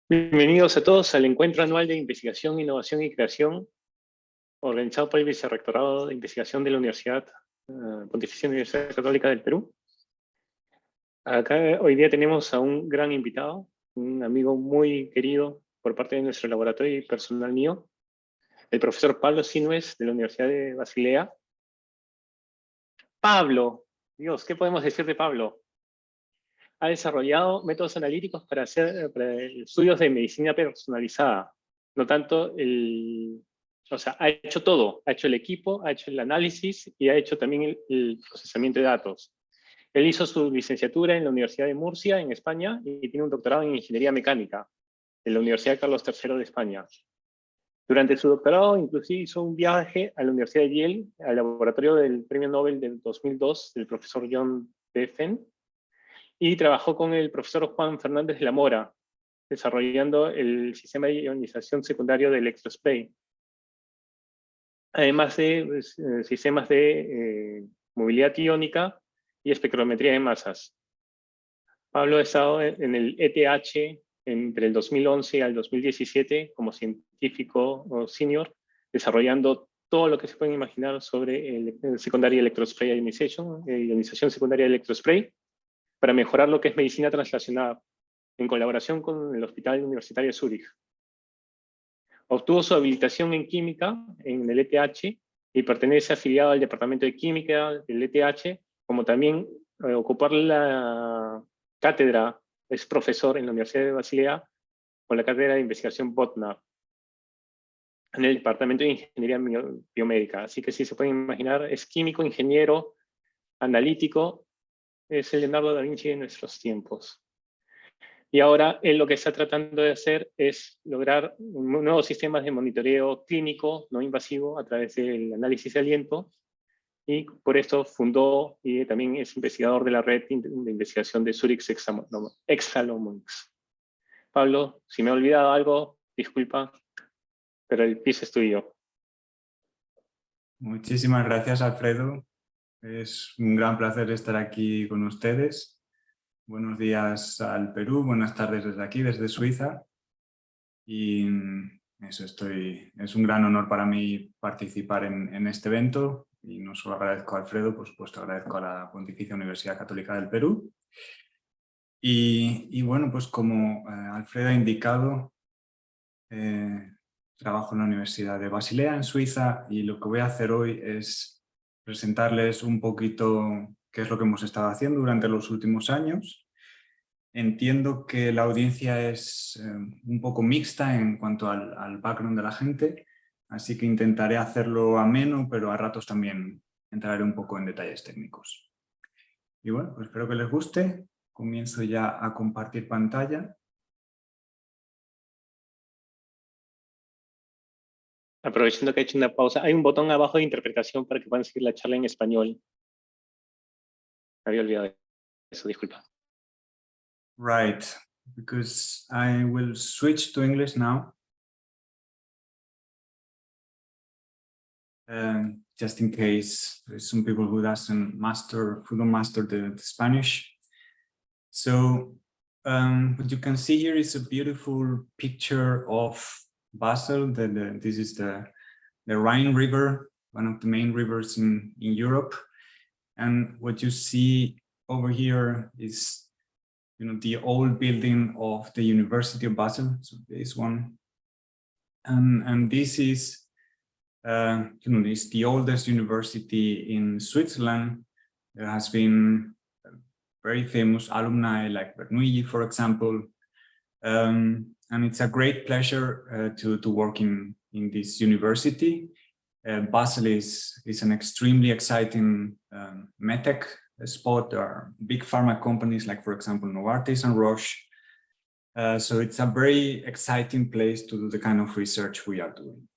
Bienvenidos a todos al Encuentro Anual de Investigación, Innovación y Creación, organizado por el Vicerrectorado de Investigación de la Universidad Pontificia Universidad Católica del Perú. Acá hoy día tenemos a un gran invitado, un amigo muy querido por parte de nuestro laboratorio y personal mío, el profesor Pablo Sinues de la Universidad de Basilea. Pablo, Dios, ¿qué podemos decir de Pablo? Ha desarrollado métodos analíticos para hacer estudios de medicina personalizada. No tanto o sea, ha hecho todo. Ha hecho el equipo, ha hecho el análisis y ha hecho también el procesamiento de datos. Él hizo su licenciatura en la Universidad de Murcia, en España, y tiene un doctorado en Ingeniería Mecánica en la Universidad Carlos III de España. Durante su doctorado, inclusive hizo un viaje a la Universidad de Yale, al laboratorio del Premio Nobel del 2002, del profesor John Deffen, y trabajó con el profesor Juan Fernández de la Mora, desarrollando el sistema de ionización secundario de electrospray, además de sistemas de movilidad iónica y espectrometría de masas. Pablo ha estado en el ETH entre el 2011 al 2017 como científico senior, desarrollando todo lo que se pueden imaginar sobre el secondary electrospray ionización secundaria de electrospray, para mejorar lo que es medicina translacionada, en colaboración con el Hospital Universitario de Zúrich. Obtuvo su habilitación en química en el ETH y pertenece afiliado al Departamento de Química del ETH, como también ocupar la cátedra, es profesor en la Universidad de Basilea, con la cátedra de investigación Botnar, en el Departamento de Ingeniería Biomédica. Así que sí se pueden imaginar, es químico, ingeniero, analítico, es el Leonardo da Vinci de nuestros tiempos. Y ahora él lo que está tratando de hacer es lograr nuevos sistemas de monitoreo clínico no invasivo a través del análisis de aliento, y por esto fundó y también es investigador de la red de investigación de Zurich Exalomics. Pablo, si me he olvidado algo, disculpa, pero el piso es tuyo. Muchísimas gracias, Alfredo. Es un gran placer estar aquí con ustedes. Buenos días al Perú, buenas tardes desde aquí, desde Suiza. Y es un gran honor para mí participar en este evento. Y no solo agradezco a Alfredo, por supuesto agradezco a la Pontificia Universidad Católica del Perú. Y bueno, pues como Alfredo ha indicado, trabajo en la Universidad de Basilea, en Suiza, y lo que voy a hacer hoy es presentarles un poquito qué es lo que hemos estado haciendo durante los últimos años. Entiendo que la audiencia es un poco mixta en cuanto al background de la gente, así que intentaré hacerlo ameno, pero a ratos también entraré un poco en detalles técnicos. Y bueno, pues espero que les guste. Comienzo ya a compartir pantalla. Aprovechando que he hecho una pausa, hay un botón abajo de interpretación para que puedan seguir la charla en español. Me había olvidado eso, disculpa. Right, because I will switch to English now. Just in case there's some people who don't master the Spanish. So what you can see here is a beautiful picture of Basel. This is the Rhine River, one of the main rivers in Europe. And what you see over here is, the old building of the University of Basel. So this one, and this is, it's the oldest university in Switzerland. There has been very famous alumni like Bernoulli, for example, and it's a great pleasure to work in this university. Basel is an extremely exciting medtech spot. There are big pharma companies like, for example, Novartis and Roche. So it's a very exciting place to do the kind of research we are doing.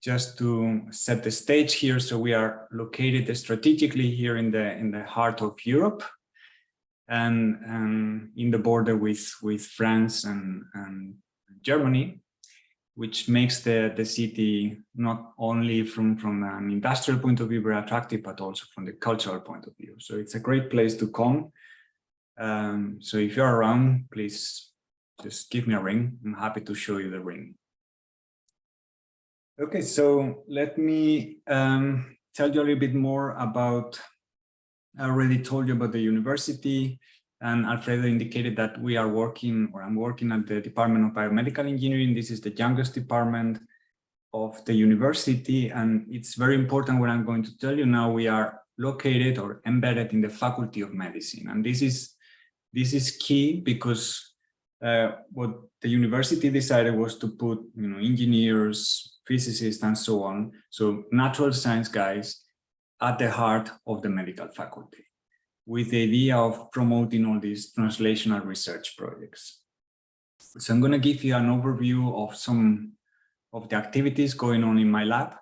Just to set the stage here, so we are located strategically here in the heart of Europe, and in the border with France and Germany, which makes the city not only from an industrial point of view very attractive, but also from the cultural point of view. So it's a great place to come So if you're around, please just give me a ring. I'm happy to show you the ring. Okay, so let me tell you a little bit more about, I already told you about the university, and Alfredo indicated that we are working, or I'm working at the Department of Biomedical Engineering. This is the youngest department of the university, and it's very important what I'm going to tell you now. We are located or embedded in the Faculty of Medicine, and this is key because what the university decided was to put, engineers, physicists, and so on, so natural science guys, at the heart of the medical faculty, with the idea of promoting all these translational research projects. So I'm going to give you an overview of some of the activities going on in my lab,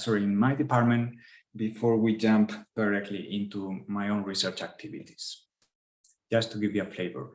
in my department, before we jump directly into my own research activities, just to give you a flavor.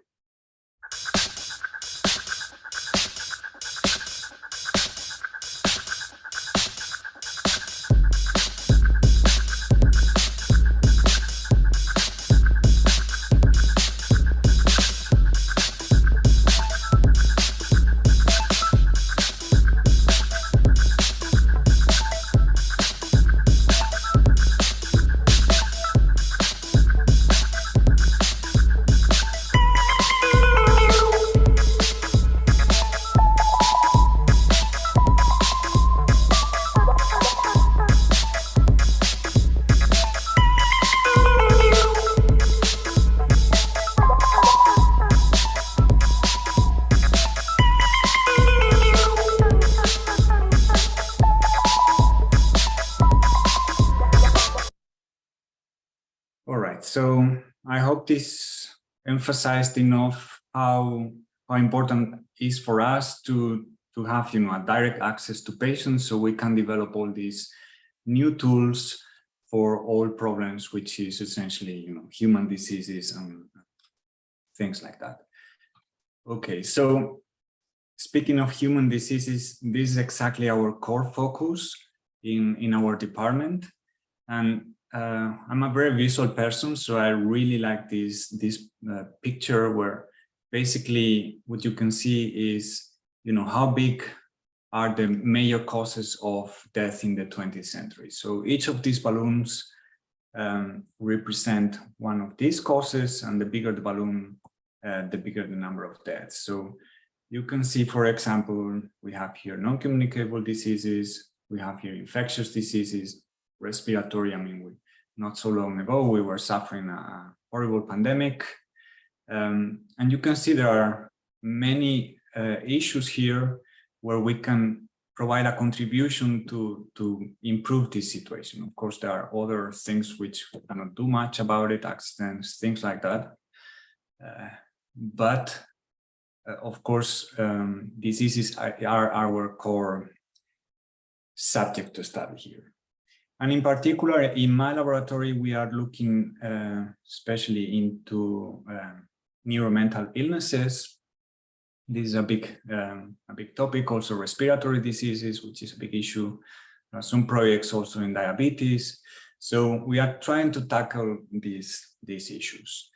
So I hope this emphasized enough how important it is for us to have a direct access to patients, so we can develop all these new tools for all problems, which is essentially human diseases and things like that. Okay, so speaking of human diseases, this is exactly our core focus in our department, and I'm a very visual person, so I really like this picture where basically what you can see is, how big are the major causes of death in the 20th century. So each of these balloons represent one of these causes, and the bigger the balloon, the bigger the number of deaths. So you can see, for example, we have here non-communicable diseases, we have here infectious diseases, respiratory. Not so long ago, we were suffering a horrible pandemic. And you can see there are many issues here where we can provide a contribution to improve this situation. Of course, there are other things which we cannot do much about it, accidents, things like that. But of course, diseases are our core subject to study here. And in particular, in my laboratory, we are looking especially into neuromental illnesses. This is a big topic. Also, respiratory diseases, which is a big issue. There are some projects also in diabetes. So we are trying to tackle these issues.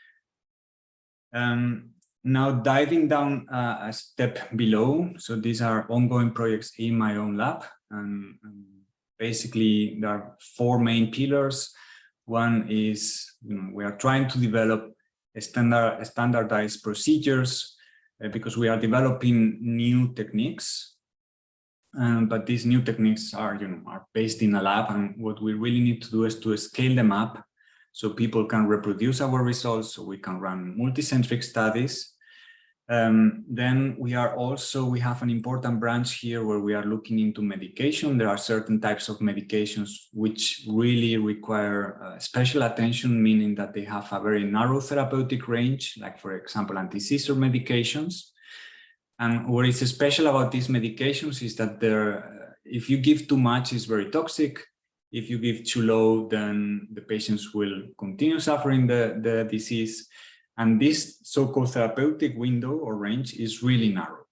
Now diving down a step below. So these are ongoing projects in my own lab, and basically, there are four main pillars. One is, we are trying to develop standardized procedures because we are developing new techniques. But these new techniques are based in a lab, and what we really need to do is to scale them up so people can reproduce our results, so we can run multicentric studies. Then we have an important branch here where we are looking into medication. There are certain types of medications which really require special attention, meaning that they have a very narrow therapeutic range, like, for example, anti-seizure medications. And what is special about these medications is that if you give too much, it's very toxic. If you give too low, then the patients will continue suffering the disease. And this so-called therapeutic window or range is really narrow.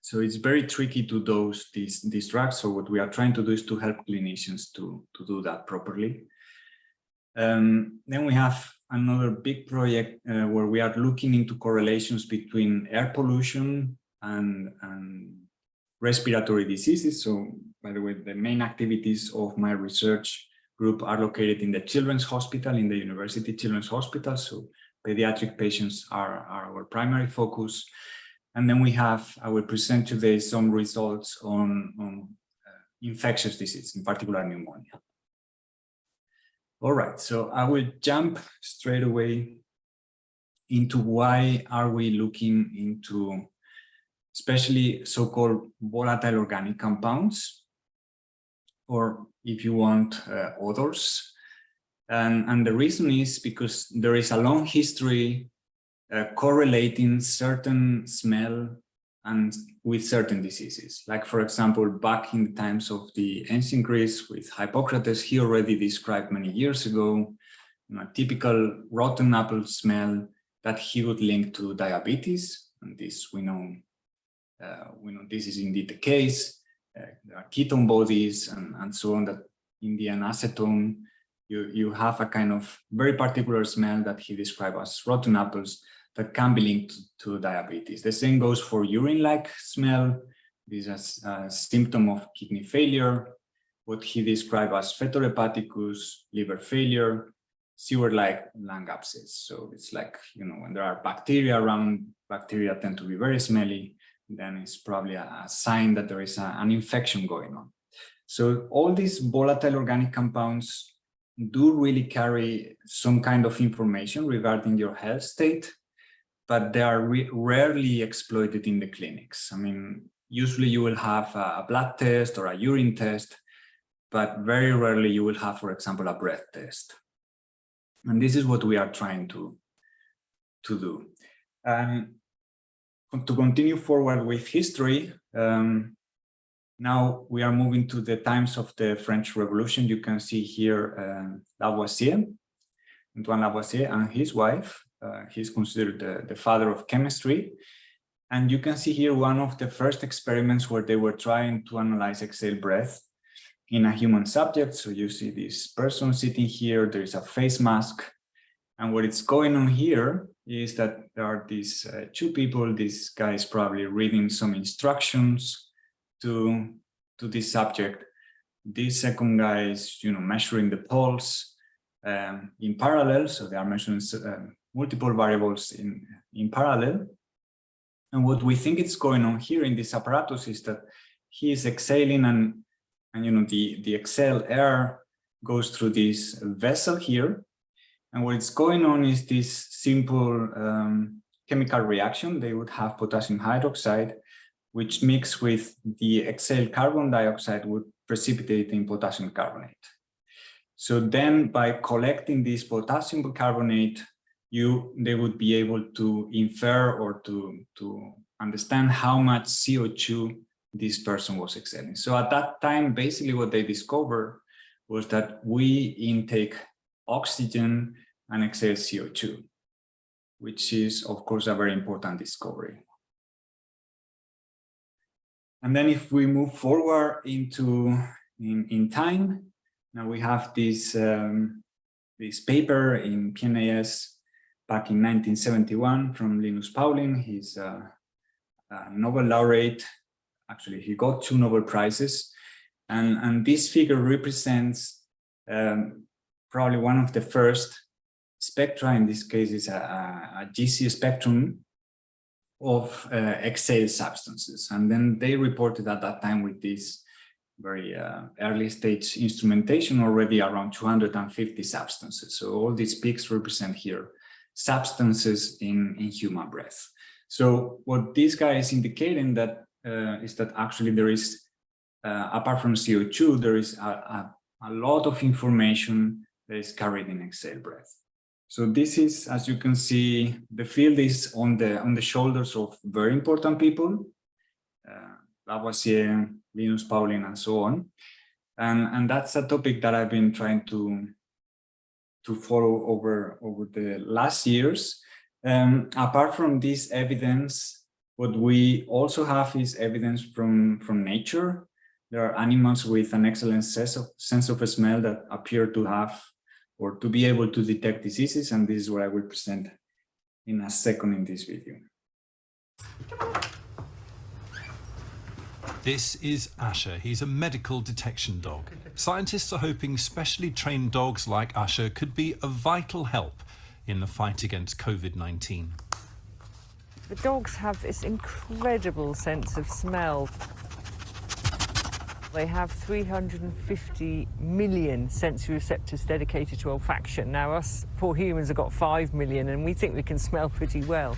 So it's very tricky to dose these drugs. So what we are trying to do is to help clinicians to do that properly. Then we have another big project where we are looking into correlations between air pollution and respiratory diseases. So, by the way, the main activities of my research group are located in the Children's Hospital, in the University Children's Hospital. So pediatric patients are our primary focus. And then I will present today some results on infectious disease, in particular pneumonia. All right, so I will jump straight away into why are we looking into especially so-called volatile organic compounds, or if you want, odors. And the reason is because there is a long history correlating certain smell and with certain diseases. Like, for example, back in the times of the ancient Greece with Hippocrates, he already described many years ago, a typical rotten apple smell that he would link to diabetes. And this we know this is indeed the case. There are ketone bodies and so on, that in the acetone, you have a kind of very particular smell that he described as rotten apples that can be linked to diabetes. The same goes for urine-like smell. This is a symptom of kidney failure, what he described as fetohepaticus, liver failure, sewer-like lung abscess. So it's like, when there are bacteria around, bacteria tend to be very smelly, then it's probably a sign that there is an infection going on. So all these volatile organic compounds do really carry some kind of information regarding your health state, but they are rarely exploited in the clinics. I mean, usually you will have a blood test or a urine test, but very rarely you will have, for example, a breath test. And this is what we are trying to do. To continue forward with history, now we are moving to the times of the French Revolution. You can see here Lavoisier, Antoine Lavoisier, and his wife. He's considered the father of chemistry. And you can see here one of the first experiments where they were trying to analyze exhaled breath in a human subject. So you see this person sitting here, there is a face mask. And what is going on here is that there are these two people. This guy is probably reading some instructions to this subject. This second guy is, measuring the pulse in parallel. So they are measuring multiple variables in parallel. And what we think is going on here in this apparatus is that he is exhaling, and the exhaled air goes through this vessel here. And what is going on is this simple chemical reaction. They would have potassium hydroxide, which mixed with the exhaled carbon dioxide would precipitate in potassium carbonate. So then by collecting this potassium carbonate, they would be able to infer or to understand how much CO2 this person was exhaling. So at that time, basically what they discovered was that we intake oxygen and exhale CO2, which is, of course, a very important discovery. And then if we move forward in time, now we have this paper in PNAS back in 1971 from Linus Pauling. He's a Nobel laureate. Actually, he got 2 Nobel Prizes. And this figure represents probably one of the first spectra. In this case, is a GC spectrum of exhaled substances. And then they reported at that time with this very early stage instrumentation already around 250 substances. So all these peaks represent here substances in human breath. So what this guy is indicating that is that actually there is, apart from CO2, there is a lot of information that is carried in exhaled breath. So this is, as you can see, the field is on the shoulders of very important people, Lavoisier, Linus Pauling, and so on. And that's a topic that I've been trying to follow over the last years. Apart from this evidence, what we also have is evidence from nature. There are animals with an excellent sense of smell that appear to have or to be able to detect diseases, and this is what I will present in a second in this video. This is Asher. He's a medical detection dog. Scientists are hoping specially trained dogs like Asher could be a vital help in the fight against COVID-19. The dogs have this incredible sense of smell. They have 350 million sensory receptors dedicated to olfaction. Now, us poor humans have got 5 million, and we think we can smell pretty well.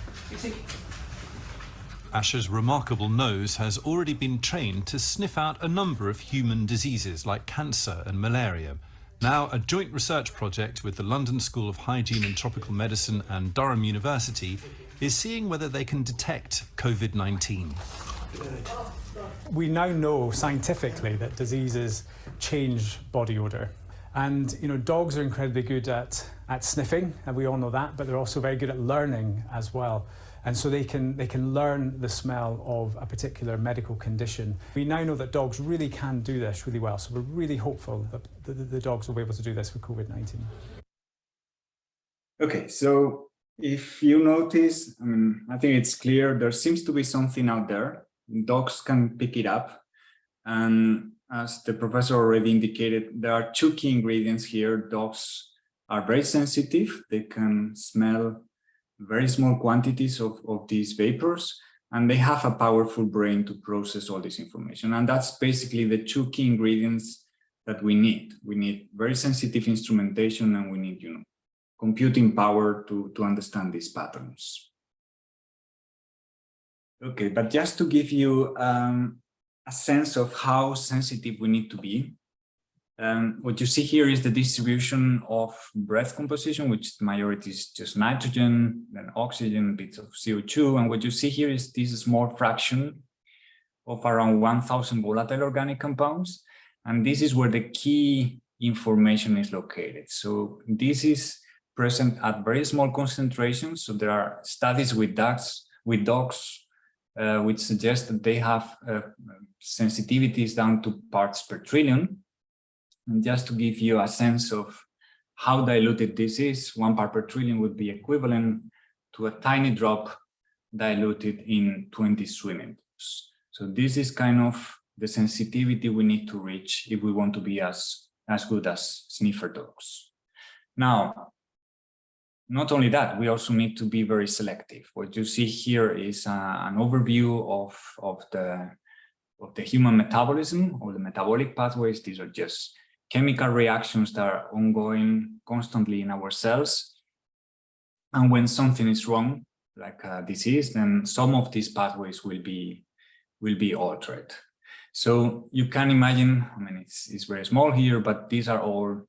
Asher's remarkable nose has already been trained to sniff out a number of human diseases like cancer and malaria. Now, a joint research project with the London School of Hygiene and Tropical Medicine and Durham University is seeing whether they can detect COVID-19. We now know scientifically that diseases change body odor. And dogs are incredibly good at sniffing, and we all know that, but they're also very good at learning as well. And so they can learn the smell of a particular medical condition. We now know that dogs really can do this really well, so we're really hopeful that the dogs will be able to do this with COVID-19. Okay, so if you notice, I think it's clear there seems to be something out there. Dogs can pick it up. And as the professor already indicated, there are two key ingredients here. Dogs are very sensitive. They can smell very small quantities of these vapors, and they have a powerful brain to process all this information. And that's basically the two key ingredients that we need. We need very sensitive instrumentation, and we need, computing power to understand these patterns. Okay, but just to give you a sense of how sensitive we need to be, what you see here is the distribution of breath composition, which the majority is just nitrogen, then oxygen, bits of CO2. And what you see here is this small fraction of around 1,000 volatile organic compounds. And this is where the key information is located. So this is present at very small concentrations. So there are studies with dogs which suggest that they have sensitivities down to parts per trillion. And just to give you a sense of how diluted this is, 1 part per trillion would be equivalent to a tiny drop diluted in 20 swimming pools. So this is kind of the sensitivity we need to reach if we want to be as good as sniffer dogs. Now, not only that, we also need to be very selective. What you see here is an overview of the human metabolism or the metabolic pathways. These are just chemical reactions that are ongoing constantly in our cells. And when something is wrong, like a disease, then some of these pathways will be altered. So you can imagine, it's very small here, but these are all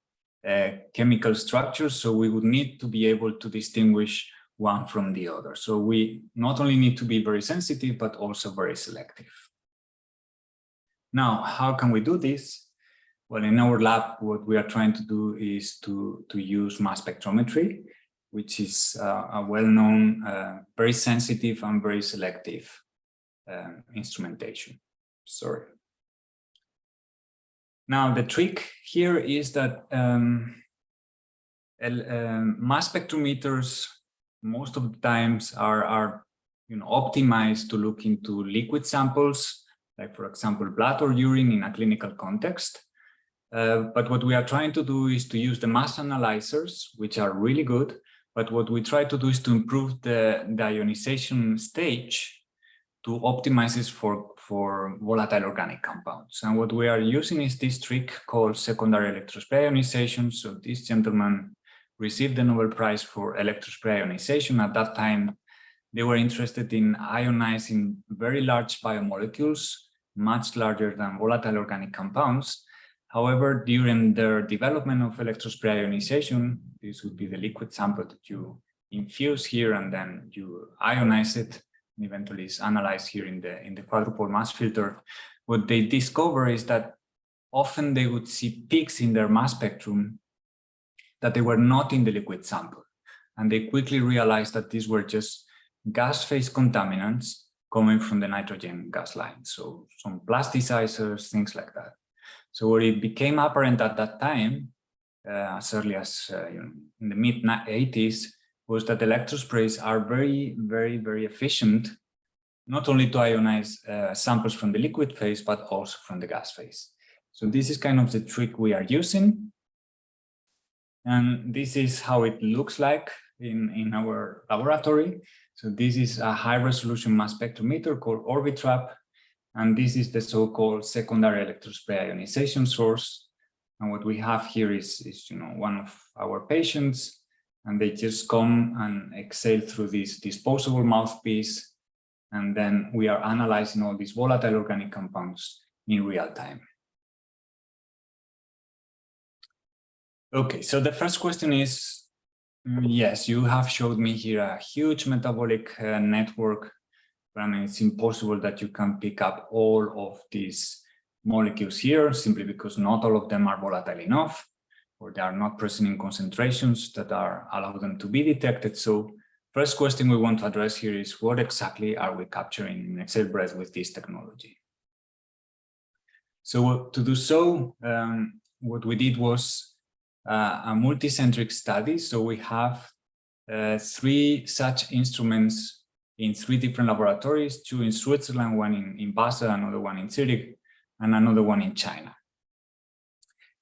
chemical structures. So we would need to be able to distinguish one from the other. So we not only need to be very sensitive, but also very selective. Now, how can we do this? Well, in our lab, what we are trying to do is to use mass spectrometry, which is a well-known, very sensitive and very selective instrumentation. Sorry. Now, the trick here is that mass spectrometers most of the times are optimized to look into liquid samples, like, for example, blood or urine in a clinical context. But what we are trying to do is to use the mass analyzers, which are really good. But what we try to do is to improve the ionization stage to optimize this for volatile organic compounds. And what we are using is this trick called secondary electrospray ionization. So this gentleman received the Nobel Prize for electrospray ionization. At that time, they were interested in ionizing very large biomolecules, much larger than volatile organic compounds. However, during their development of electrospray ionization, this would be the liquid sample that you infuse here, and then you ionize it, and eventually is analyzed here in the quadrupole mass filter. What they discover is that often they would see peaks in their mass spectrum that they were not in the liquid sample. And they quickly realized that these were just gas phase contaminants coming from the nitrogen gas line. So some plasticizers, things like that. So what it became apparent at that time as early as in the mid-80s, was that electrosprays are very, very, very efficient, not only to ionize samples from the liquid phase, but also from the gas phase. So this is kind of the trick we are using. And this is how it looks like in our laboratory. So this is a high-resolution mass spectrometer called Orbitrap. And this is the so-called secondary electrospray ionization source. And what we have here is one of our patients, and they just come and exhale through this disposable mouthpiece. And then we are analyzing all these volatile organic compounds in real time. Okay, so the first question is, yes, you have showed me here a huge metabolic network. But I mean, it's impossible that you can pick up all of these molecules here, simply because not all of them are volatile enough, or they are not present in concentrations that allow them to be detected. So first question we want to address here is, what exactly are we capturing in exhale breath with this technology? So to do so, what we did was a multicentric study. So we have 3 such instruments in 3 different laboratories, 2 in Switzerland, 1 in Basel, another one in Zurich, and another one in China.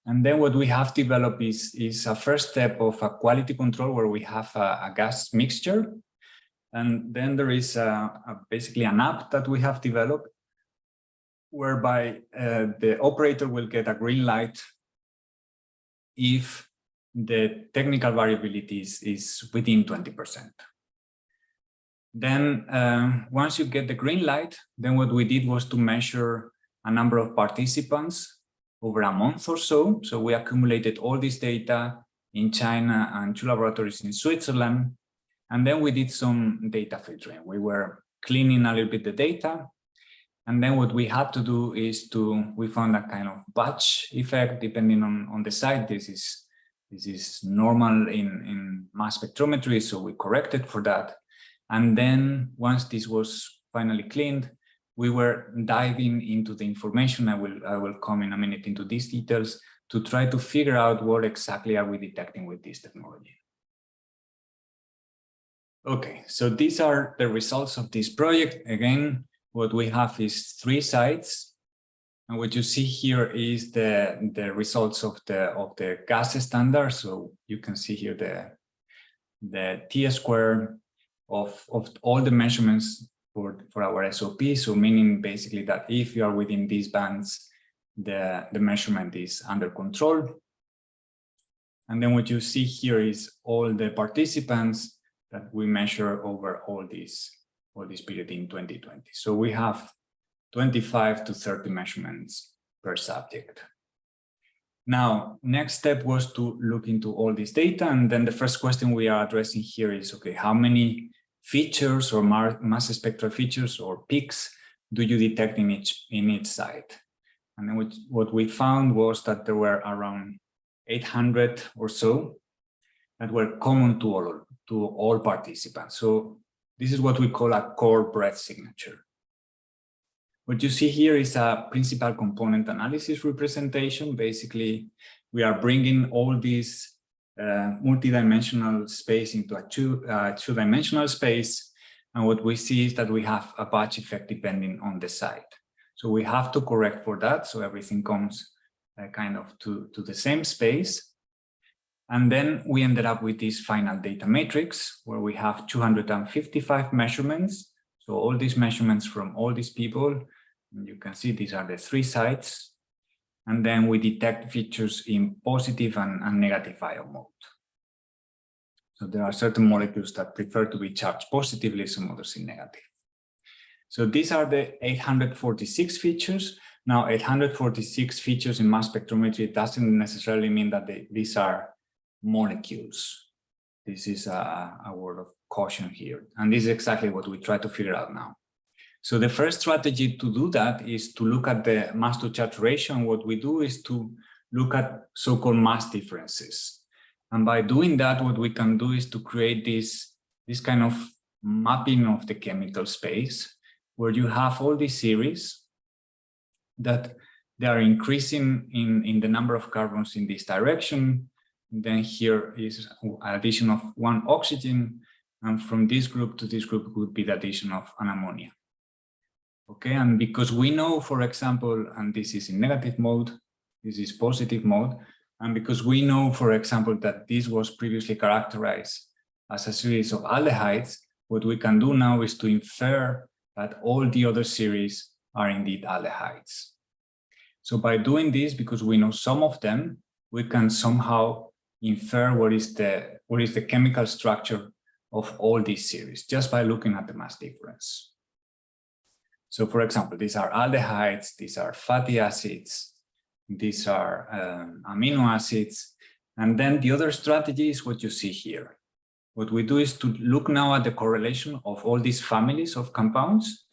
And then what we have developed is a first step of a quality control where we have a gas mixture. And then there is basically an app that we have developed whereby the operator will get a green light if the technical variability is within 20%. Then once you get the green light, then what we did was to measure a number of participants over a month or so. So we accumulated all this data in China and 2 laboratories in Switzerland. And then we did some data filtering. We were cleaning a little bit the data. And then what we had to do is we found a kind of batch effect depending on the site. This is normal in mass spectrometry, so we corrected for that. And then once this was finally cleaned, we were diving into the information. I will come in a minute into these details to try to figure out what exactly are we detecting with this technology. Okay, so these are the results of this project. Again, what we have is 3 sites, and what you see here is the results of the gas standard. So you can see here the t-square of all the measurements for our SOP. So meaning basically that if you are within these bands, the measurement is under control. And then what you see here is all the participants that we measure over all this period in 2020. So we have 25 to 30 measurements per subject. Now, next step was to look into all this data. And then the first question we are addressing here is, okay, how many features or mass spectral features or peaks do you detect in each site? And then what we found was that there were around 800 or so that were common to all participants. So this is what we call a core breath signature. What you see here is a principal component analysis representation. Basically, we are bringing all these multidimensional space into a two-dimensional space. And what we see is that we have a batch effect depending on the site. So we have to correct for that. So everything comes kind of to the same space. And then we ended up with this final data matrix where we have 255 measurements. So all these measurements from all these people, and you can see these are the 3 sites. And then we detect features in positive and negative ion mode. So there are certain molecules that prefer to be charged positively, some others in negative. So these are the 846 features. Now, 846 features in mass spectrometry doesn't necessarily mean that these are molecules. This is a word of caution here. And this is exactly what we try to figure out now. So the first strategy to do that is to look at the mass to charge ratio. And what we do is to look at so-called mass differences. And by doing that, what we can do is to create this kind of mapping of the chemical space where you have all these series that they are increasing in the number of carbons in this direction. And then here is an addition of 1 oxygen, and from this group to this group would be the addition of an ammonia. Okay, and because we know, for example, and this is in negative mode, this is positive mode, and because we know, for example, that this was previously characterized as a series of aldehydes, what we can do now is to infer that all the other series are indeed aldehydes. So by doing this, because we know some of them, we can somehow infer what is the chemical structure of all these series just by looking at the mass difference. So for example, these are aldehydes, these are fatty acids, these are amino acids, and then the other strategy is what you see here. What we do is to look now at the correlation of all these families of compounds,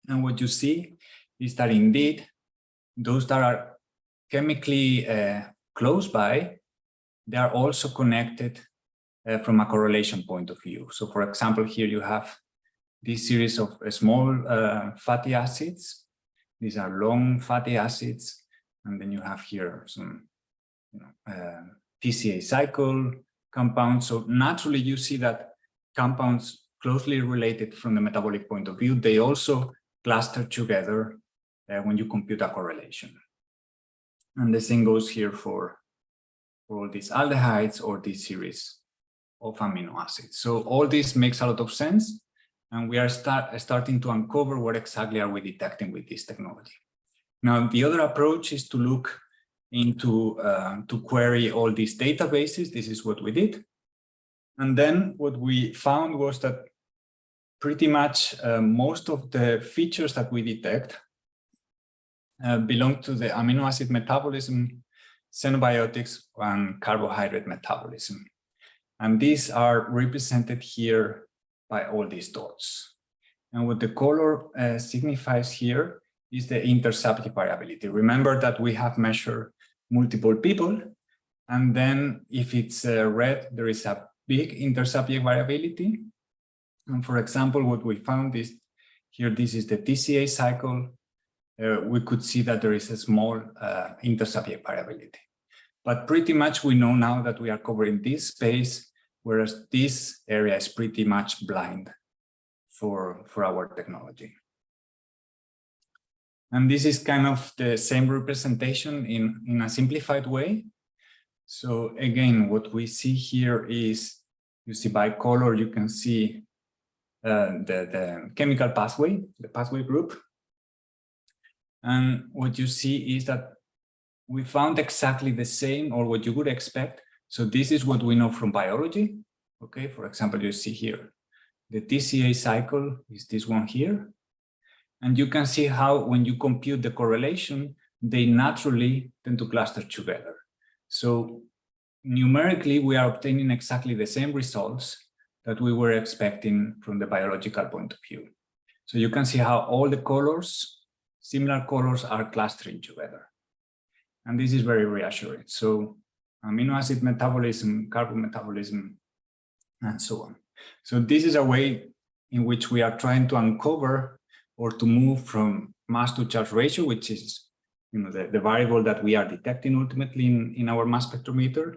and what you see is that indeed those that are chemically close by, they are also connected from a correlation point of view. So for example, here you have this series of small fatty acids. These are long fatty acids. And then you have here some TCA cycle compounds. So naturally you see that compounds closely related from the metabolic point of view, they also cluster together when you compute a correlation. And the same goes here for all these aldehydes or this series of amino acids. So all this makes a lot of sense, and we are starting to uncover what exactly are we detecting with this technology. Now, the other approach is to look into, to query all these databases. This is what we did. And then what we found was that pretty much most of the features that we detect belong to the amino acid metabolism, xenobiotics, and carbohydrate metabolism. And these are represented here by all these dots. And what the color signifies here is the intersubject variability. Remember that we have measured multiple people, and then if it's red, there is a big intersubject variability. And for example, what we found is here, this is the TCA cycle. We could see that there is a small intersubject variability. But pretty much we know now that we are covering this space, whereas this area is pretty much blind for our technology. And this is kind of the same representation in a simplified way. So again, what we see here is, you see by color, you can see the chemical pathway, the pathway group. And what you see is that we found exactly the same, or what you would expect. So this is what we know from biology. Okay, for example, you see here, the TCA cycle is this one here. And you can see how when you compute the correlation, they naturally tend to cluster together. So numerically, we are obtaining exactly the same results that we were expecting from the biological point of view. So you can see how all the colors, similar colors, are clustering together. And this is very reassuring. So amino acid metabolism, carbon metabolism, and so on. So this is a way in which we are trying to uncover or to move from mass to charge ratio, which is the variable that we are detecting ultimately in our mass spectrometer,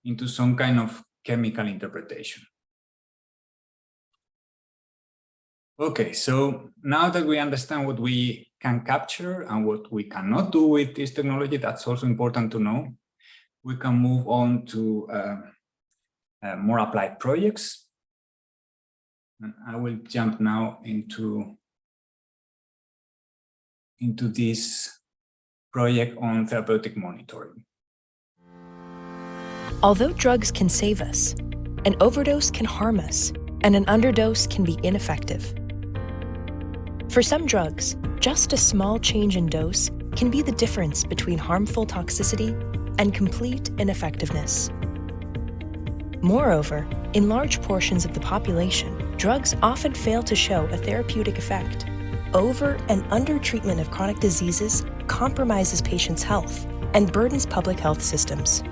into some kind of chemical interpretation. Okay, so now that we understand what we can capture and what we cannot do with this technology, that's also important to know. We can move on to more applied projects. And I will jump now into this project on therapeutic monitoring. Although drugs can save us, an overdose can harm us, and an underdose can be ineffective. For some drugs, just a small change in dose can be the difference between harmful toxicity and complete ineffectiveness. Moreover, in large portions of the population, drugs often fail to show a therapeutic effect. Over and under treatment of chronic diseases compromises patients' health and burdens public health systems.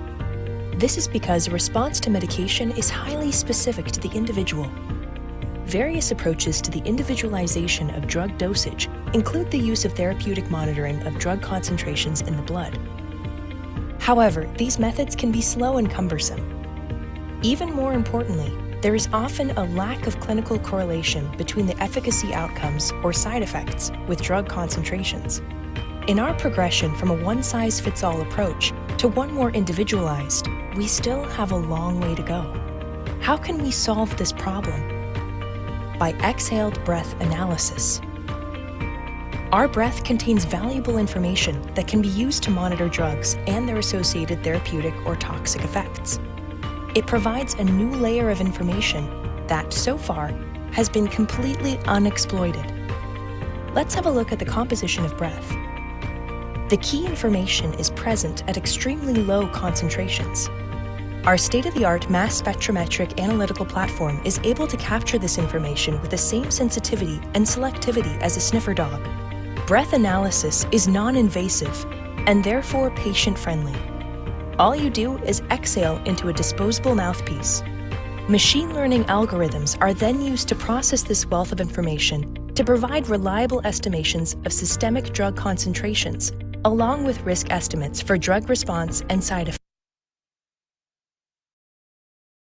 This is because a response to medication is highly specific to the individual. Various approaches to the individualization of drug dosage include the use of therapeutic monitoring of drug concentrations in the blood. However, these methods can be slow and cumbersome. Even more importantly, there is often a lack of clinical correlation between the efficacy outcomes or side effects with drug concentrations. In our progression from a one-size-fits-all approach to one more individualized, we still have a long way to go. How can we solve this problem? By exhaled breath analysis. Our breath contains valuable information that can be used to monitor drugs and their associated therapeutic or toxic effects. It provides a new layer of information that, so far, has been completely unexploited. Let's have a look at the composition of breath. The key information is present at extremely low concentrations. Our state-of-the-art mass spectrometric analytical platform is able to capture this information with the same sensitivity and selectivity as a sniffer dog. Breath analysis is non-invasive and therefore patient-friendly. All you do is exhale into a disposable mouthpiece. Machine learning algorithms are then used to process this wealth of information to provide reliable estimations of systemic drug concentrations, along with risk estimates for drug response and side effects.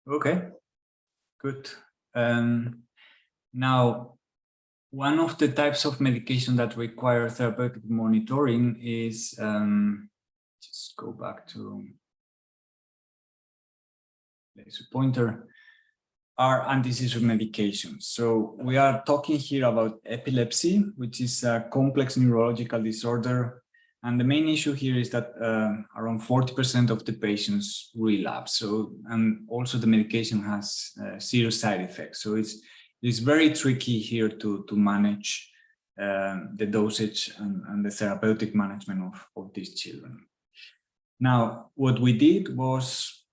Okay, good. Now, one of the types of medication that require therapeutic monitoring is, just go back to laser pointer, are anti-seizure medications. So we are talking here about epilepsy, which is a complex neurological disorder. And the main issue here is that around 40% of the patients relapse. So, and also the medication has serious side effects. So it's very tricky here to manage the dosage and the therapeutic management of these children. Now, what we did was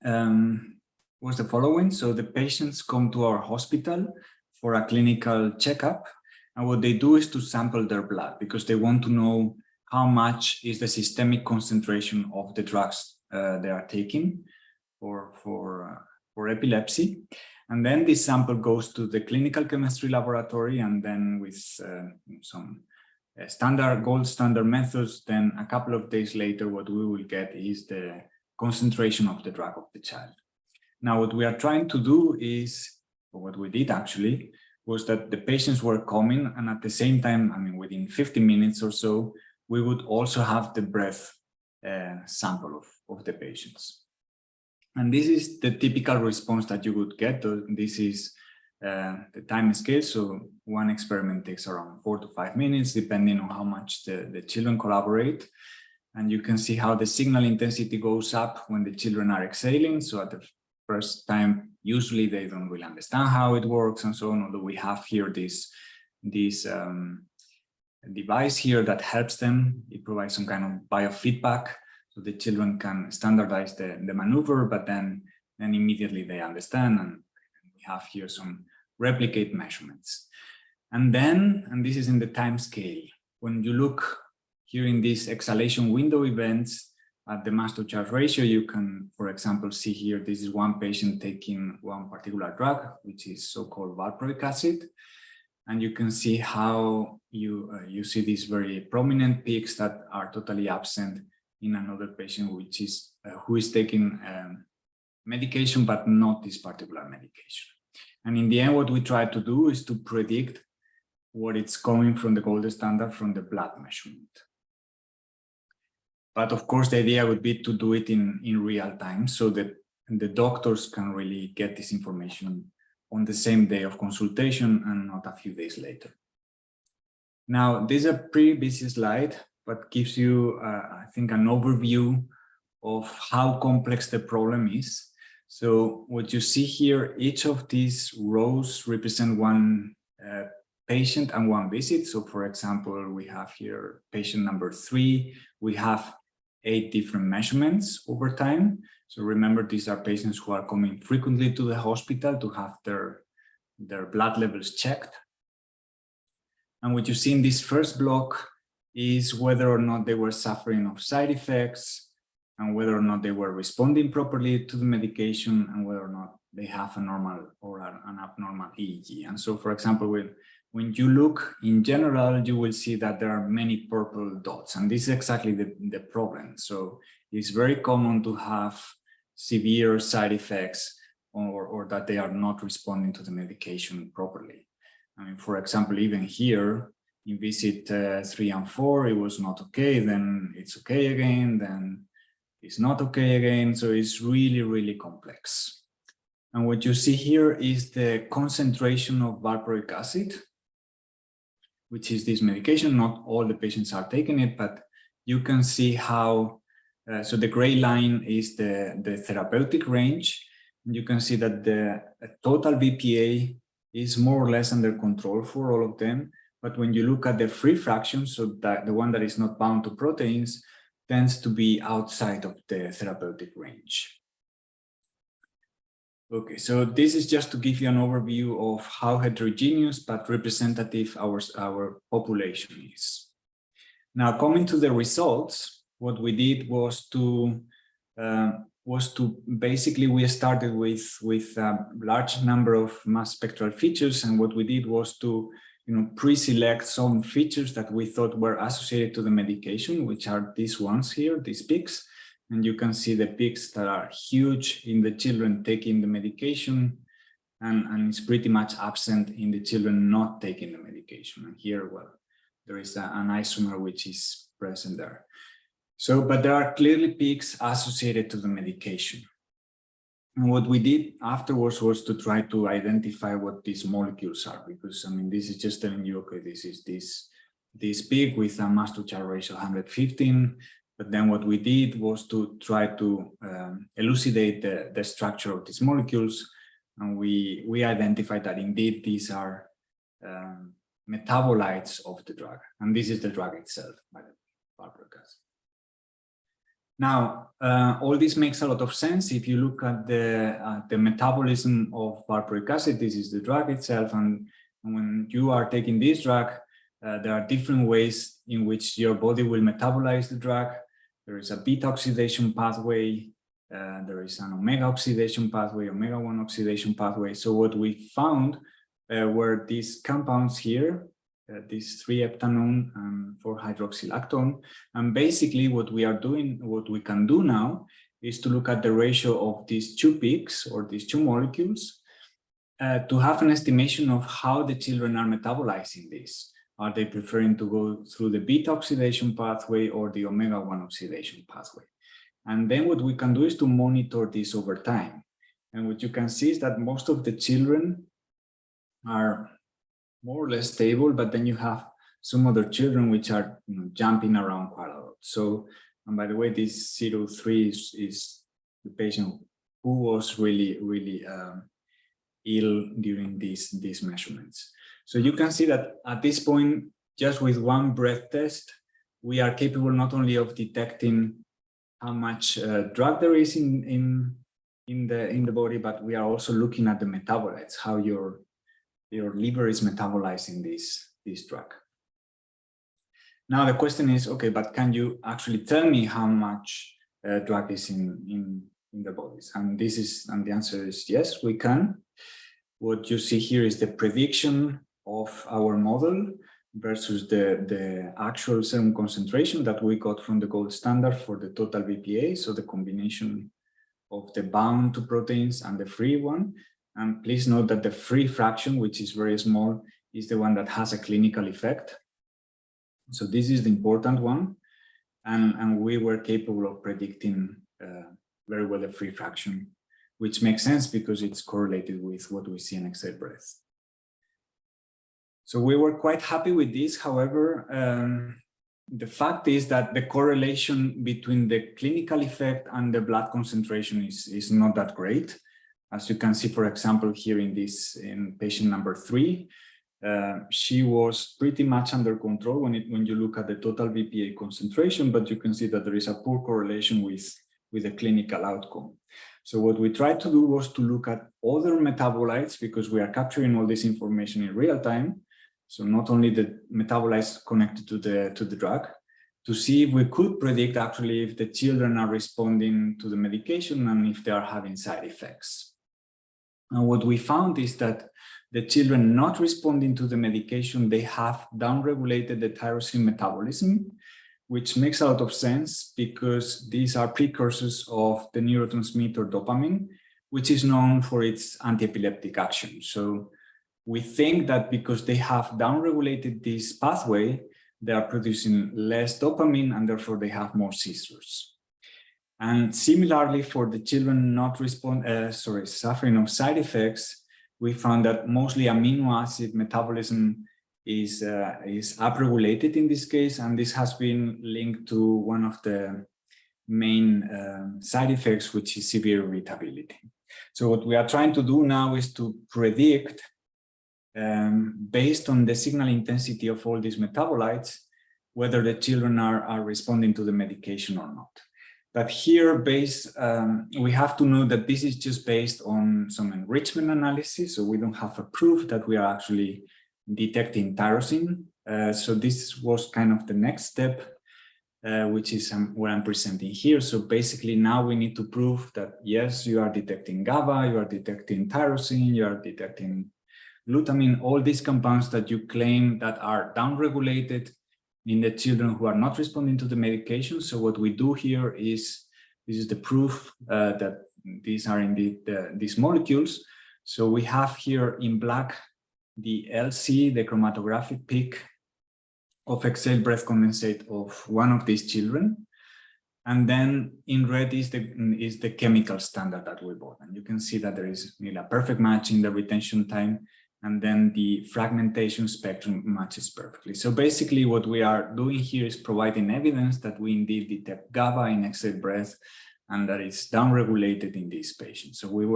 the following. So the patients come to our hospital for a clinical checkup. And what they do is to sample their blood because they want to know how much is the systemic concentration of the drugs they are taking for epilepsy. And then this sample goes to the clinical chemistry laboratory, and then with some gold standard methods, then a couple of days later, what we will get is the concentration of the drug of the child. Now, what we are trying to do is, or what we did actually, was that the patients were coming, and at the same time, I mean, within 50 minutes or so, we would also have the breath sample of the patients. And this is the typical response that you would get. This is the time scale. So one experiment takes around 4 to 5 minutes, depending on how much the children collaborate. And you can see how the signal intensity goes up when the children are exhaling. So at the first time, usually they don't really understand how it works and so on, although we have here this device here that helps them. It provides some kind of biofeedback, so the children can standardize the maneuver, but then immediately they understand, and we have here some replicate measurements. And this is in the time scale. When you look here in this exhalation window events at the mass to charge ratio, you can, for example, see here, this is one patient taking one particular drug, which is so-called valproic acid. And you can see how you see these very prominent peaks that are totally absent in another patient, which is who is taking medication, but not this particular medication. And in the end, what we try to do is to predict what it's coming from the gold standard from the blood measurement. But of course, the idea would be to do it in real time so that the doctors can really get this information on the same day of consultation and not a few days later. Now, this is a pretty busy slide, but gives you, I think, an overview of how complex the problem is. So what you see here, each of these rows represent one patient and one visit. So for example, we have here patient number 3, we have 8 different measurements over time. So remember, these are patients who are coming frequently to the hospital to have their blood levels checked. And what you see in this first block is whether or not they were suffering of side effects, and whether or not they were responding properly to the medication, and whether or not they have a normal or an abnormal EEG. And so, for example, when you look in general, you will see that there are many purple dots, and this is exactly the problem. So it's very common to have severe side effects or that they are not responding to the medication properly. I mean, for example, even here in visit 3 and 4, it was not okay, then it's okay again, then it's not okay again. So it's really, really complex. And what you see here is the concentration of valproic acid, which is this medication. Not all the patients are taking it, but you can see how, so the gray line is the therapeutic range. You can see that the total VPA is more or less under control for all of them. But when you look at the free fraction, so that the one that is not bound to proteins, tends to be outside of the therapeutic range. Okay, so this is just to give you an overview of how heterogeneous but representative our population is. Now, coming to the results, what we did was to basically, we started with a large number of mass spectral features, and what we did was to pre-select some features that we thought were associated to the medication, which are these ones here, these peaks. And you can see the peaks that are huge in the children taking the medication, and it's pretty much absent in the children not taking the medication. And here, well, there is an isomer which is present there. So, but there are clearly peaks associated to the medication. And what we did afterwards was to try to identify what these molecules are, because I mean, this is just telling you, okay, this is this peak with a mass to charge ratio 115. But then what we did was to try to elucidate the structure of these molecules. And we identified that indeed these are metabolites of the drug. And this is the drug itself, by the valproic acid. Now, all this makes a lot of sense. If you look at the metabolism of valproic acid, this is the drug itself. And when you are taking this drug, there are different ways in which your body will metabolize the drug. There is a beta oxidation pathway, there is an omega oxidation pathway, omega-1 oxidation pathway. So what we found were these compounds here, these 3-heptanone and 4-hydroxylactone. And basically what we are doing, what we can do now is to look at the ratio of these two peaks or these two molecules to have an estimation of how the children are metabolizing this. Are they preferring to go through the beta oxidation pathway or the omega-1 oxidation pathway? And then what we can do is to monitor this over time. And what you can see is that most of the children are more or less stable, but then you have some other children which are jumping around quite a lot. So, and by the way, this 03 is the patient who was really, really ill during these measurements. So you can see that at this point, just with one breath test, we are capable not only of detecting how much drug there is in the body, but we are also looking at the metabolites, how your liver is metabolizing this drug. Now the question is, okay, but can you actually tell me how much drug is in the bodies? And the answer is yes, we can. What you see here is the prediction of our model versus the actual serum concentration that we got from the gold standard for the total VPA. So the combination of the bound to proteins and the free one. And please note that the free fraction, which is very small, is the one that has a clinical effect. So this is the important one. And we were capable of predicting very well the free fraction, which makes sense because it's correlated with what we see in exhale breath. So we were quite happy with this. However, the fact is that the correlation between the clinical effect and the blood concentration is not that great. As you can see, for example, here in patient number 3, she was pretty much under control when you look at the total VPA concentration, but you can see that there is a poor correlation with the clinical outcome. So what we tried to do was to look at other metabolites, because we are capturing all this information in real time. So not only the metabolites connected to the drug, to see if we could predict actually if the children are responding to the medication and if they are having side effects. And what we found is that the children not responding to the medication, they have downregulated the tyrosine metabolism, which makes a lot of sense because these are precursors of the neurotransmitter dopamine, which is known for its anti-epileptic action. So we think that because they have downregulated this pathway, they are producing less dopamine and therefore they have more seizures. And similarly, for the children not suffering of side effects, we found that mostly amino acid metabolism is upregulated in this case, and this has been linked to one of the main side effects, which is severe irritability. So what we are trying to do now is to predict, based on the signal intensity of all these metabolites, whether the children are responding to the medication or not. But here, we have to know that this is just based on some enrichment analysis, so we don't have a proof that we are actually detecting tyrosine. So this was kind of the next step, which is what I'm presenting here. So basically now we need to prove that yes, you are detecting GABA, you are detecting tyrosine, you are detecting glutamine, all these compounds that you claim that are downregulated in the children who are not responding to the medication. So what we do here is, this is the proof that these are indeed these molecules. So we have here in black the LC, the chromatographic peak of exhaled breath condensate of one of these children. And then in red is the chemical standard that we bought. And you can see that there is nearly a perfect match in the retention time. And then the fragmentation spectrum matches perfectly. So basically what we are doing here is providing evidence that we indeed detect GABA in exhaled breath and that it's downregulated in these patients. So we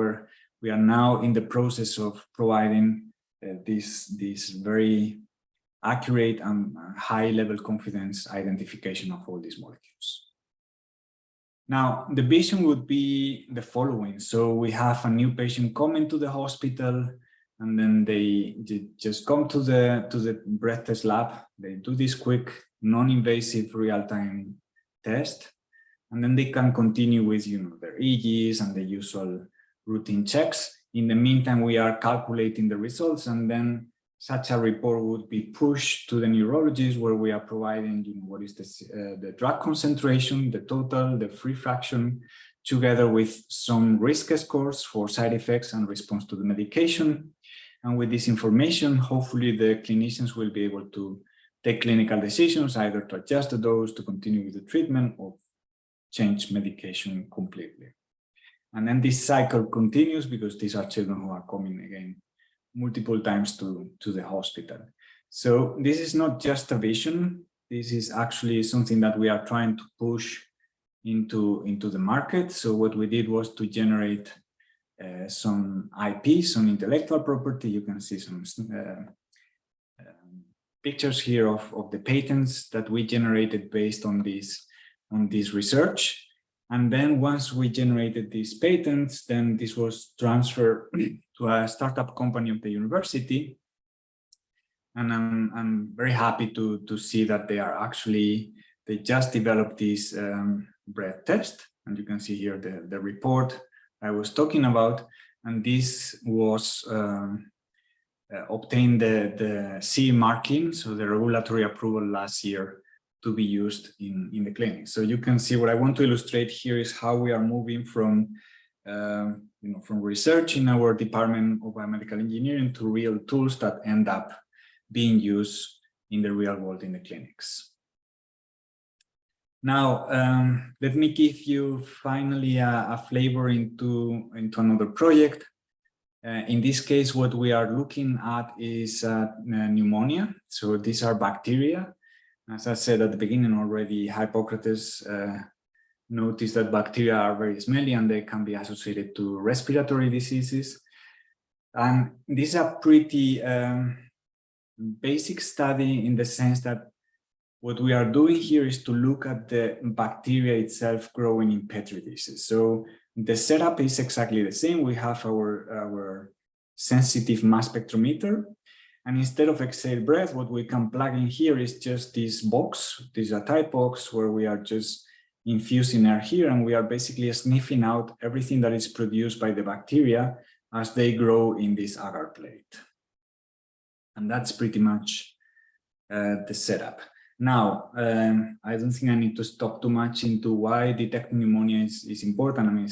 are now in the process of providing this very accurate and high level confidence identification of all these molecules. Now, the vision would be the following. So we have a new patient coming to the hospital, and then they just come to the breath test lab. They do this quick, non-invasive real-time test, and then they can continue with their EEGs and the usual routine checks. In the meantime, we are calculating the results, and then such a report would be pushed to the neurologist, where we are providing what is the drug concentration, the total, the free fraction, together with some risk scores for side effects and response to the medication. And with this information, hopefully the clinicians will be able to take clinical decisions, either to adjust the dose, to continue with the treatment, or change medication completely. And then this cycle continues because these are children who are coming again multiple times to the hospital. So this is not just a vision. This is actually something that we are trying to push into the market. So what we did was to generate some IP, some intellectual property. You can see some pictures here of the patents that we generated based on this research. And then once we generated these patents, then this was transferred to a startup company of the university. And I'm very happy to see that they just developed this breath test. And you can see here the report I was talking about. And this was obtained the CE marking, so the regulatory approval last year, to be used in the clinic. So you can see what I want to illustrate here is how we are moving from research in our department of biomedical engineering to real tools that end up being used in the real world in the clinics. Now, let me give you finally a flavor into another project. In this case, what we are looking at is pneumonia. So these are bacteria. As I said at the beginning already, Hippocrates noticed that bacteria are very smelly and they can be associated to respiratory diseases. And this is a pretty basic study in the sense that what we are doing here is to look at the bacteria itself growing in Petri dishes. So the setup is exactly the same. We have our sensitive mass spectrometer. And instead of exhaled breath, what we can plug in here is just this box. This is a type box where we are just infusing air here, and we are basically sniffing out everything that is produced by the bacteria as they grow in this agar plate. And that's pretty much the setup. Now, I don't think I need to stop too much into why detecting pneumonia is important. I mean,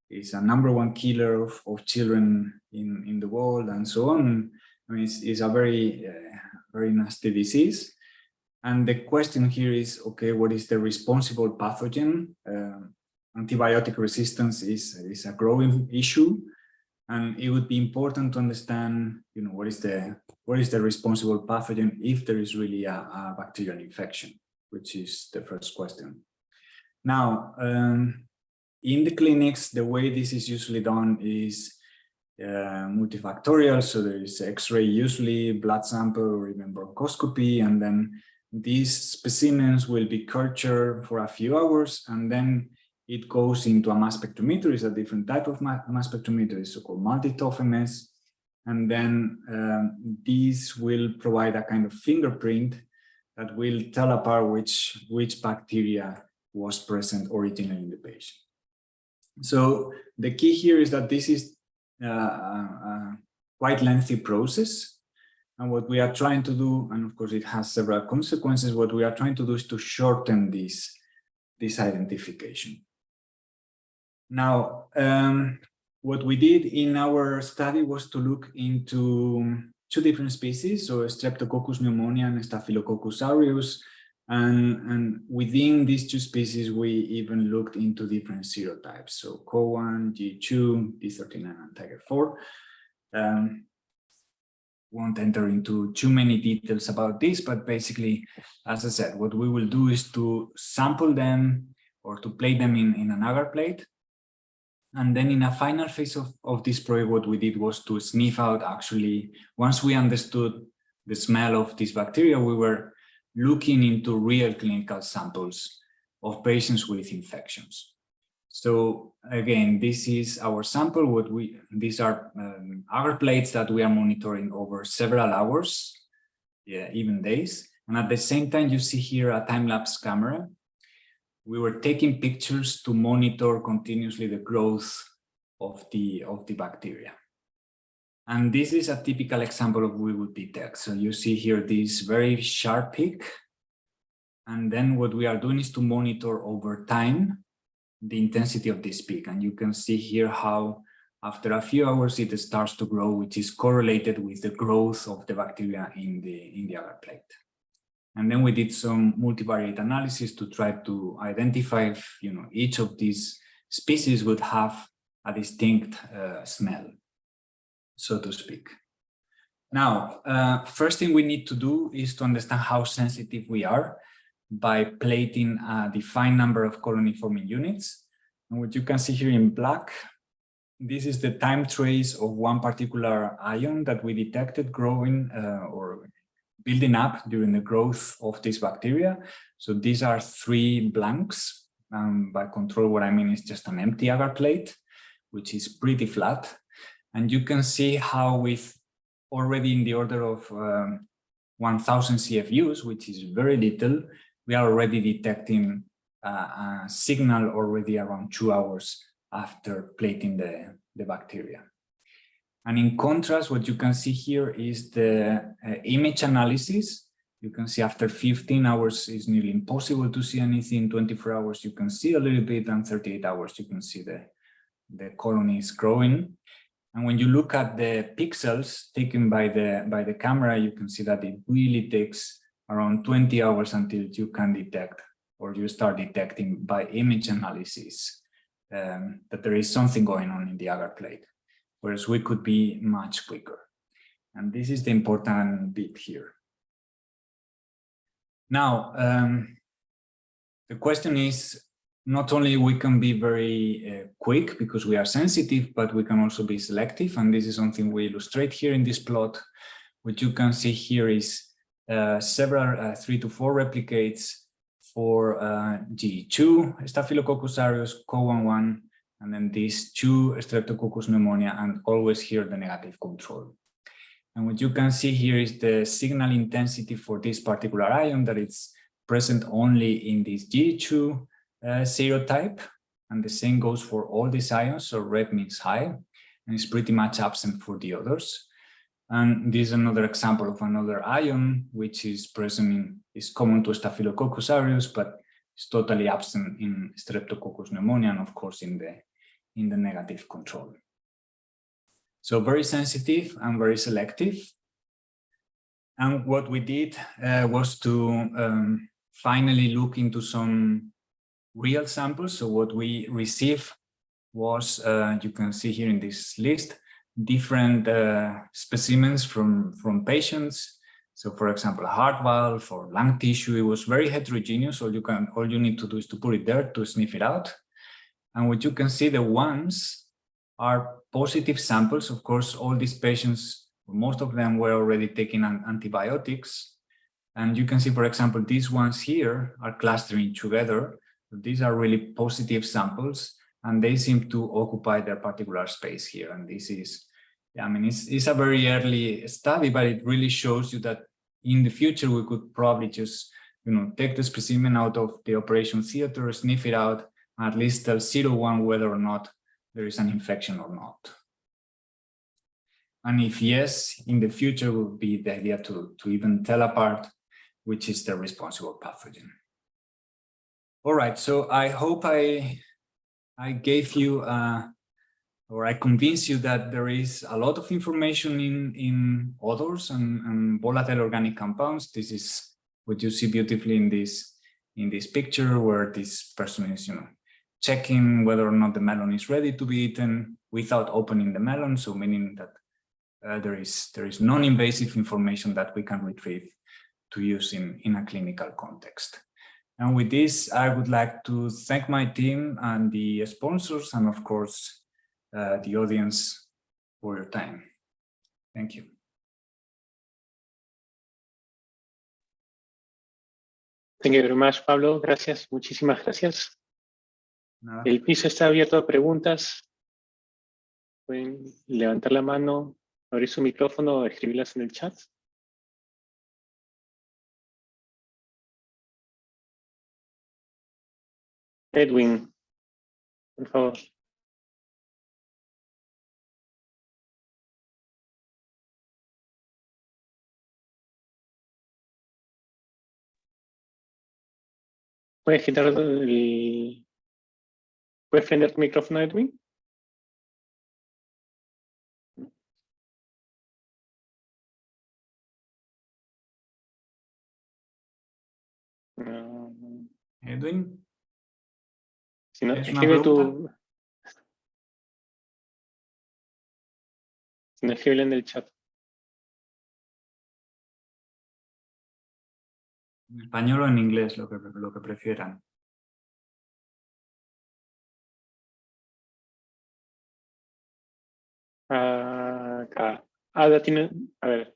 it's a #1 killer of children in the world and so on. I mean, it's a very, very nasty disease. And the question here is, okay, what is the responsible pathogen? Antibiotic resistance is a growing issue. And it would be important to understand, you know, what is the responsible pathogen if there is really a bacterial infection, which is the first question. Now, in the clinics, the way this is usually done is multifactorial. So there is X-ray, usually blood sample or even bronchoscopy, and then these specimens will be cultured for a few hours, and then it goes into a mass spectrometer. It's a different type of mass spectrometer, it's so-called multi-TOF MS. And then these will provide a kind of fingerprint that will tell apart which bacteria was present originally in the patient. So the key here is that this is a quite lengthy process. And what we are trying to do, and of course it has several consequences, what we are trying to do is to shorten this identification. Now, what we did in our study was to look into 2 different species, so Streptococcus pneumonia and Staphylococcus aureus, and within these 2 species, we even looked into different serotypes, so CO1, G2, D39, and Tiger 4. Won't enter into too many details about this, but basically, as I said, what we will do is to sample them or to plate them in an agar plate. And then in a final phase of this project, what we did was to sniff out, actually, once we understood the smell of this bacteria, we were looking into real clinical samples of patients with infections. So again, this is our sample. These are agar plates that we are monitoring over several hours, even days. And at the same time, you see here a time-lapse camera. We were taking pictures to monitor continuously the growth of the bacteria. And this is a typical example of what we would detect. So you see here this very sharp peak. And then what we are doing is to monitor over time the intensity of this peak. And you can see here how after a few hours it starts to grow, which is correlated with the growth of the bacteria in the agar plate. And then we did some multivariate analysis to try to identify if, you know, each of these species would have a distinct smell, so to speak. Now, first thing we need to do is to understand how sensitive we are by plating a defined number of colony-forming units. And what you can see here in black, this is the time trace of one particular ion that we detected growing or building up during the growth of this bacteria. So these are 3 blanks. By control, what I mean is just an empty agar plate, which is pretty flat. And you can see how with already in the order of 1000 CFUs, which is very little, we are already detecting a signal already around 2 hours after plating the bacteria. And in contrast, what you can see here is the image analysis. You can see after 15 hours is nearly impossible to see anything. 24 hours you can see a little bit, and 38 hours you can see the colony is growing. And when you look at the pixels taken by the camera, you can see that it really takes around 20 hours until you can detect, or you start detecting by image analysis, that there is something going on in the agar plate, whereas we could be much quicker. And this is the important bit here. Now, the question is, not only we can be very quick because we are sensitive, but we can also be selective. And this is something we illustrate here in this plot. What you can see here is several 3 to 4 replicates for G2, Staphylococcus aureus, CO11, and then these 2 Streptococcus pneumonia, and always here the negative control. And what you can see here is the signal intensity for this particular ion, that it's present only in this G2 serotype, and the same goes for all these ions. So red means high, and is pretty much absent for the others. And this is another example of another ion, which is present is common to Staphylococcus aureus, but it's totally absent in Streptococcus pneumoniae, and of course in the negative control. So very sensitive and very selective. And what we did was to finally look into some real samples. So what we received was, you can see here in this list, different specimens from patients. So for example, heart valve or lung tissue, it was very heterogeneous. So all you need to do is to put it there to sniff it out. And what you can see, the ones are positive samples. Of course, all these patients, most of them were already taking antibiotics. And you can see, for example, these ones here are clustering together. These are really positive samples, and they seem to occupy their particular space here. And this is, I mean, it's a very early study, but it really shows you that in the future, we could probably just, take the specimen out of the operation theater, sniff it out, and at least tell 0-1 whether or not there is an infection or not. And if yes, in the future would be the idea to even tell apart which is the responsible pathogen. All right, so I hope I gave you, or I convinced you that there is a lot of information in odors and volatile organic compounds. This is what you see beautifully in this picture, where this person is, checking whether or not the melon is ready to be eaten without opening the melon. So meaning that there is non-invasive information that we can retrieve to use in a clinical context. And with this, I would like to thank my team and the sponsors, and of course, the audience for your time. Thank you. Thank you very much, Pablo. Gracias, muchísimas gracias. Nada. El piso está abierto a preguntas. Pueden levantar la mano, abrir su micrófono o escribirlas en el chat. Edwin, por favor. ¿Puedes quitar ¿Puedes prender tu micrófono, Edwin? Edwin, Si no, ¿tienes una escribe pregunta? Si no, escribe en el chat. En español o en inglés, lo que prefieran. Acá. Ada tiene... A ver.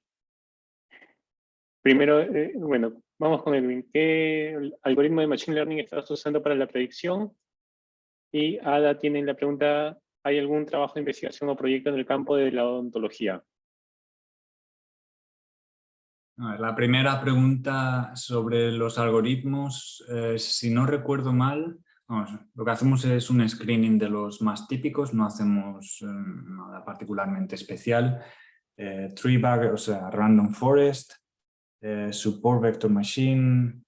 Primero, bueno, vamos con Edwin. ¿Qué algoritmo de Machine Learning estás usando para la predicción? Y Ada tiene la pregunta, ¿hay algún trabajo de investigación o proyecto en el campo de la odontología? La primera pregunta sobre los algoritmos, si no recuerdo mal, lo que hacemos es un screening de los más típicos, no hacemos nada particularmente especial. Treebag, o sea, Random Forest, Support Vector Machine,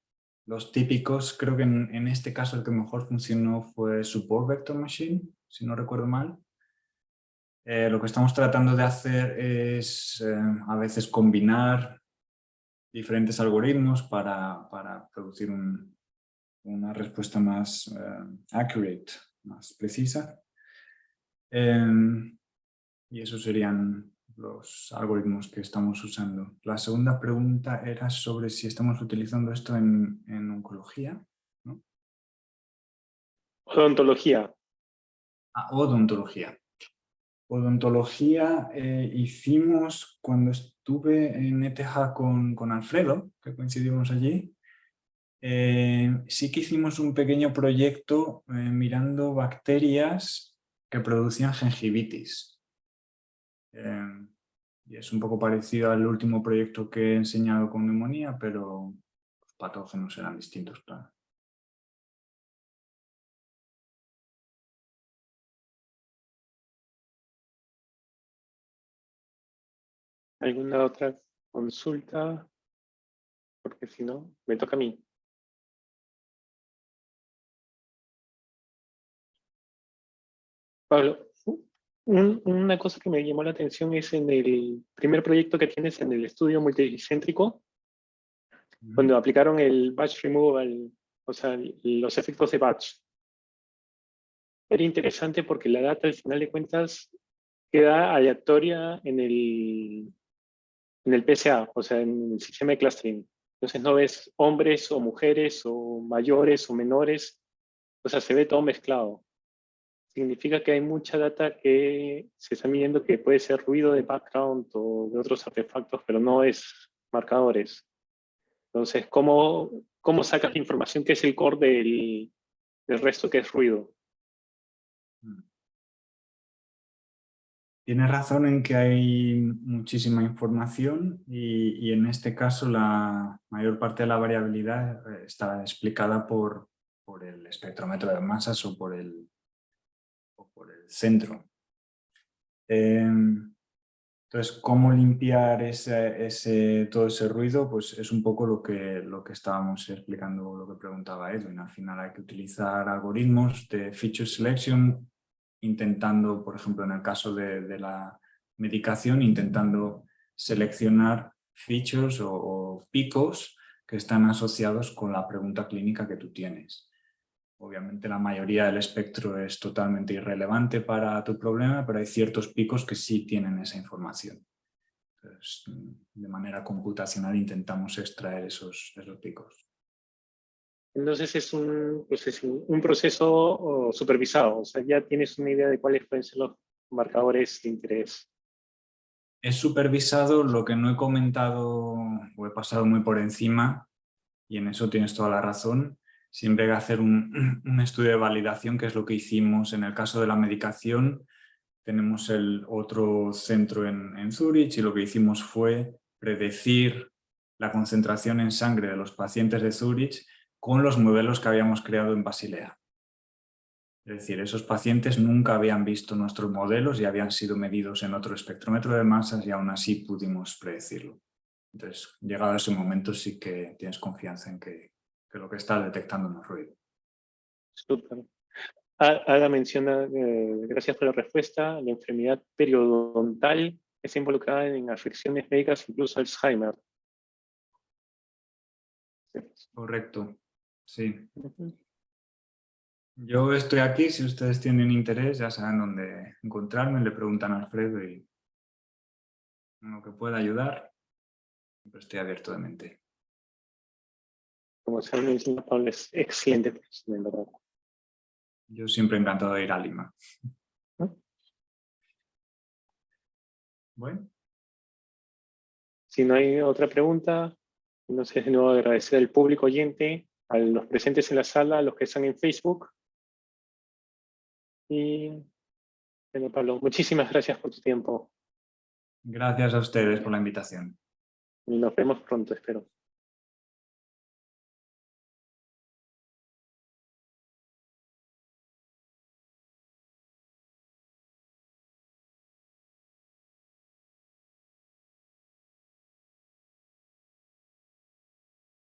los típicos. Creo que en este caso el que mejor funcionó fue Support Vector Machine, si no recuerdo mal. Lo que estamos tratando de hacer es a veces combinar diferentes algoritmos para producir una respuesta más accurate, más precisa. Y esos serían los algoritmos que estamos usando. La segunda pregunta era sobre si estamos utilizando esto en oncología, ¿no? Odontología. Odontología. Odontología hicimos cuando estuve en ETH con Alfredo, que coincidimos allí. Sí que hicimos un pequeño proyecto mirando bacterias que producían gingivitis. Y es un poco parecido al último proyecto que he enseñado con neumonía, pero los patógenos eran distintos, claro. ¿Alguna otra consulta? Porque si no, me toca a mí. Pablo, una cosa que me llamó la atención es en el primer proyecto que tienes en el estudio multicéntrico, cuando aplicaron el batch removal, o sea, los efectos de batch. Era interesante porque la data, al final de cuentas, queda aleatoria en el PSA, o sea, en el sistema de clustering. Entonces no ves hombres o mujeres o mayores o menores, o sea, se ve todo mezclado. Significa que hay mucha data que se está midiendo que puede ser ruido de background o de otros artefactos, pero no es marcadores. Entonces, ¿cómo sacas la información que es el core del resto que es ruido? Tienes razón en que hay muchísima información y en este caso la mayor parte de la variabilidad está explicada por el espectrómetro de masas o por el centro. Entonces, ¿cómo limpiar todo ese ruido? Pues es un poco lo que estábamos explicando, lo que preguntaba Edwin. Al final hay que utilizar algoritmos de feature selection, intentando, por ejemplo, en el caso de la medicación, intentando seleccionar features o picos que están asociados con la pregunta clínica que tú tienes. Obviamente la mayoría del espectro es totalmente irrelevante para tu problema, pero hay ciertos picos que sí tienen esa información. Entonces, de manera computacional intentamos extraer esos picos. Entonces es un proceso supervisado, o sea, ya tienes una idea de cuáles pueden ser los marcadores de interés. Es supervisado, lo que no he comentado o he pasado muy por encima, y en eso tienes toda la razón. Siempre hay que hacer un estudio de validación, que es lo que hicimos en el caso de la medicación. Tenemos el otro centro en Zúrich y lo que hicimos fue predecir la concentración en sangre de los pacientes de Zúrich con los modelos que habíamos creado en Basilea. Es decir, esos pacientes nunca habían visto nuestros modelos y habían sido medidos en otro espectrómetro de masas y aún así pudimos predecirlo. Entonces, llegado a ese momento sí que tienes confianza en que lo que estás detectando no es ruido. Súper. Ada menciona, gracias por la respuesta, la enfermedad periodontal está involucrada en afecciones médicas, incluso Alzheimer. Correcto, sí. Yo estoy aquí, si ustedes tienen interés ya saben dónde encontrarme, le preguntan a Alfredo y en lo que pueda ayudar, estoy abierto de mente. Como se menciona, Pablo es excelente profesional, en verdad. Yo siempre encantado de ir a Lima. Bueno. Si no hay otra pregunta, entonces de nuevo agradecer al público oyente, a los presentes en la sala, a los que están en Facebook. Y bueno, Pablo, muchísimas gracias por tu tiempo. Gracias a ustedes por la invitación. Y nos vemos pronto, espero.